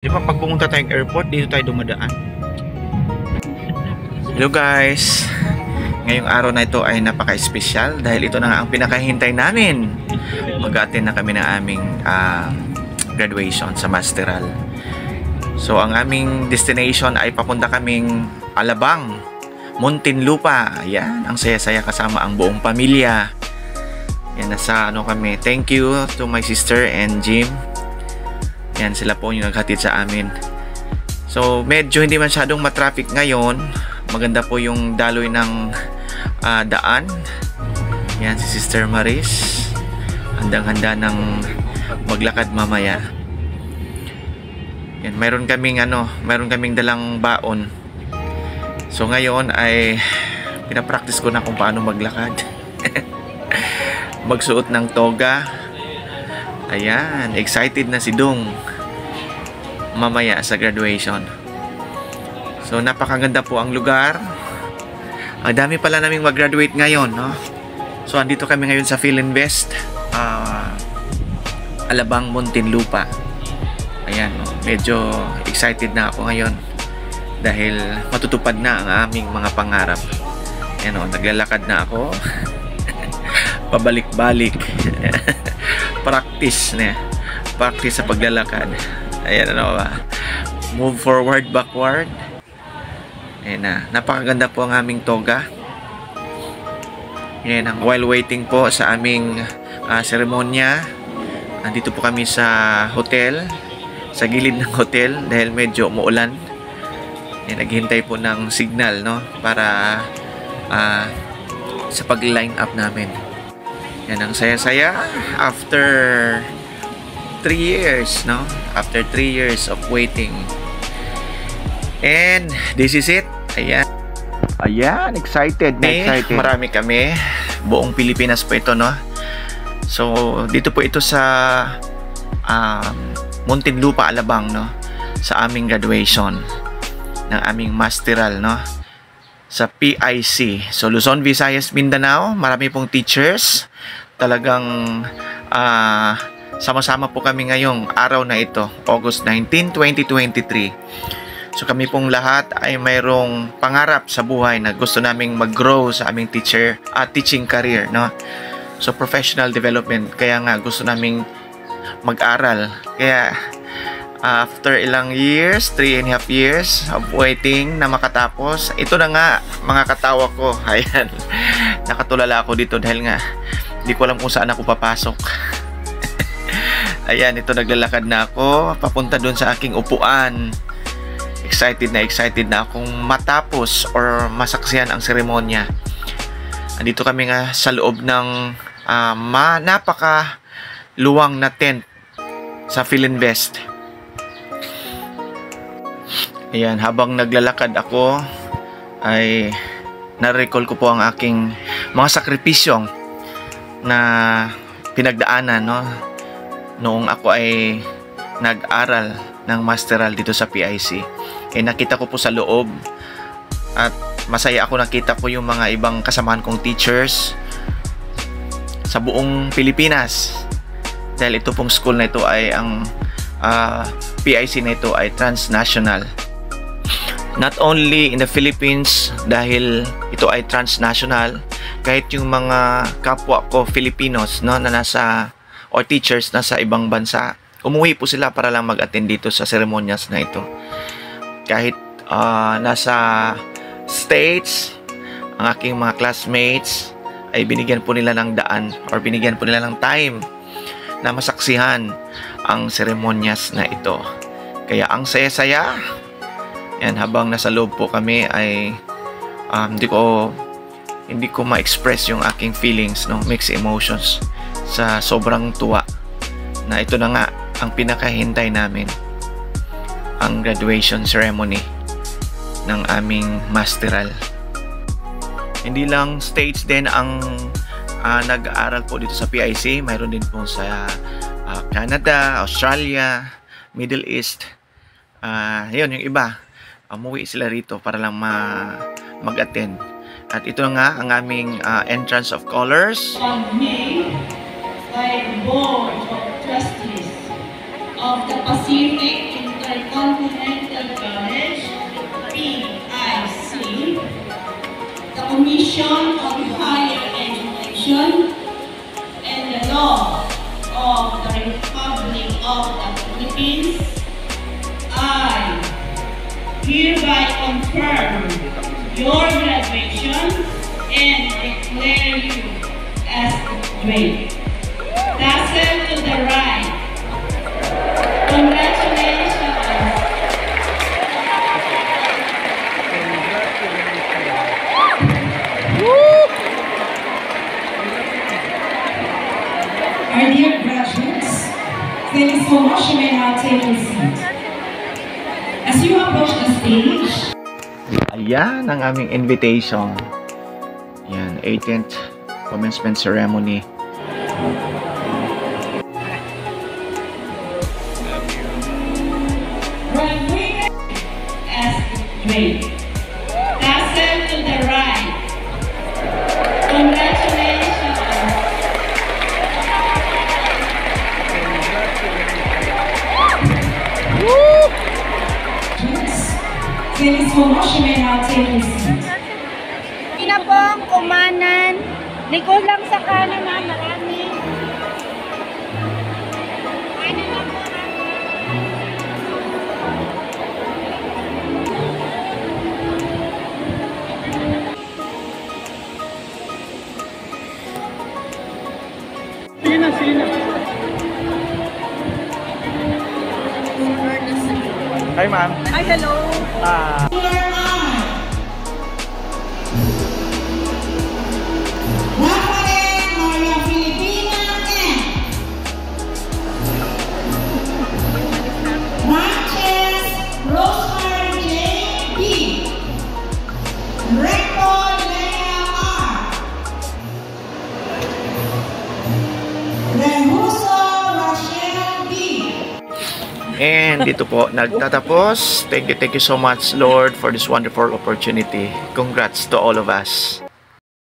Di ba pag pumunta tayong airport, dito tayo dumadaan. Hello guys! Ngayong araw na ito ay napaka-espesyal dahil ito na nga ang pinakahintay namin. Mag-attend na kami ng aming graduation sa Masteral. So ang aming destination ay papunta kaming Alabang, Muntinlupa. Ayan, ang saya-saya kasama ang buong pamilya. Yan, nasa ano kami. Thank you to my sister and Jim. Yan, sila po yung naghatid sa amin. So, medyo hindi masyadong matraffic ngayon. Maganda po yung daloy ng daan. Yan, si Sister Maris. Handang-handa ng maglakad mamaya. Yan, mayroon kaming dalang baon. So, ngayon ay pinapractice ko na kung paano maglakad. Magsuot ng toga. Ayan, excited na si Dong mamaya sa graduation. So napakaganda po ang lugar. Ang dami pala naming mag-graduate ngayon, no? So andito kami ngayon sa Philinvest, Alabang, Muntinlupa. Ayan, no? Medyo excited na ako ngayon dahil matutupad na ang aming mga pangarap. Ayan, no? Naglalakad na ako. Pabalik-balik. Practice sa paglalakad. Ayan, ano ba? Move forward, backward. Ayan na. Napakaganda po ang aming toga. Ayan, while waiting po sa aming seremonya, nandito po kami sa hotel, sa gilid ng hotel dahil medyo umuulan. Ayan, naghihintay po ng signal, no? Para sa pag-line up namin. Yan, ang saya-saya after 3 years, no? After 3 years of waiting. And this is it. Ayan. Ayan, excited. Marami kami. Buong Pilipinas po ito, no? So, dito po ito sa Muntinlupa, Alabang, no? Sa aming graduation ng aming Masteral, no? Sa PIC. So, Luzon, Visayas, Mindanao. Marami pong teachers. Talagang sama-sama po kami ngayong araw na ito, August 19, 2023. So kami pong lahat ay mayroong pangarap sa buhay na gusto naming mag-grow sa aming teaching career, no? So professional development, kaya nga gusto naming mag-aral. Kaya after ilang years, 3.5 years of waiting na makatapos, ito na nga mga katawa ko. Ayan, nakatulala ako dito dahil nga hindi ko alam kung saan ako papasok. Ayan, ito naglalakad na ako papunta doon sa aking upuan. Excited na akong matapos or masaksihan ang seremonya. Andito kami nga sa loob ng napaka luwang na tent sa Philinvest. Ayan, habang naglalakad ako ay na-recall ko po ang aking mga sakripisyong na pinagdaanan, no? Noong ako ay nag-aral ng Masteral dito sa PIC. Nakita ko po sa loob at masaya ako, nakita ko yung mga ibang kasamahan kong teachers sa buong Pilipinas dahil ito pong school na ito ay ang PIC na ito ay transnational. Not only in the Philippines dahil ito ay transnational, kahit yung mga kapwa ko Filipinos, no, na nasa or teachers na sa ibang bansa, umuwi po sila para lang mag-attend dito sa ceremonias na ito. Kahit nasa States, ang aking mga classmates ay binigyan po nila ng daan or binigyan po nila ng time na masaksihan ang ceremonias na ito. Kaya ang saya-saya. Yan, habang nasa loob po kami ay hindi ko ma-express yung aking feelings, no? Mixed emotions sa sobrang tuwa na ito na nga ang pinakahintay namin, ang graduation ceremony ng aming Masteral. Hindi lang States din ang nag-aaral po dito sa PIC, mayroon din po sa Canada, Australia, Middle East. Yun, yung iba umuwi sila rito para lang mag-attend. At ito nga ang aming entrance of colors. On May, by the Board of Trustees of the Pacific Intercontinental Continental College, PIC, the Commission on Higher Education, and the law of the Republic of the Philippines, I hereby confirm your graduation and declare you as graduate. Tassel to the right. Congratulations. Our dear graduates, thank you so much. You may now take your seat. As you approach the stage, Ayan ang aming invitation. Yan, 18th commencement ceremony. Graduate as graduate. Tassel to the right. Congratulations. thank you so much. You may now take your seat. Ina pong kumanan. Likod lang sa kanan na marami. Kanan lang po. Hi, ma'am. Ay, hello. Rafael Maria Filipina N. Marches Rosemary J. B. Rector Lea R. Rehuso Rachel B. And dito po nagtatapos. Thank you so much, Lord, for this wonderful opportunity. Congrats to all of us.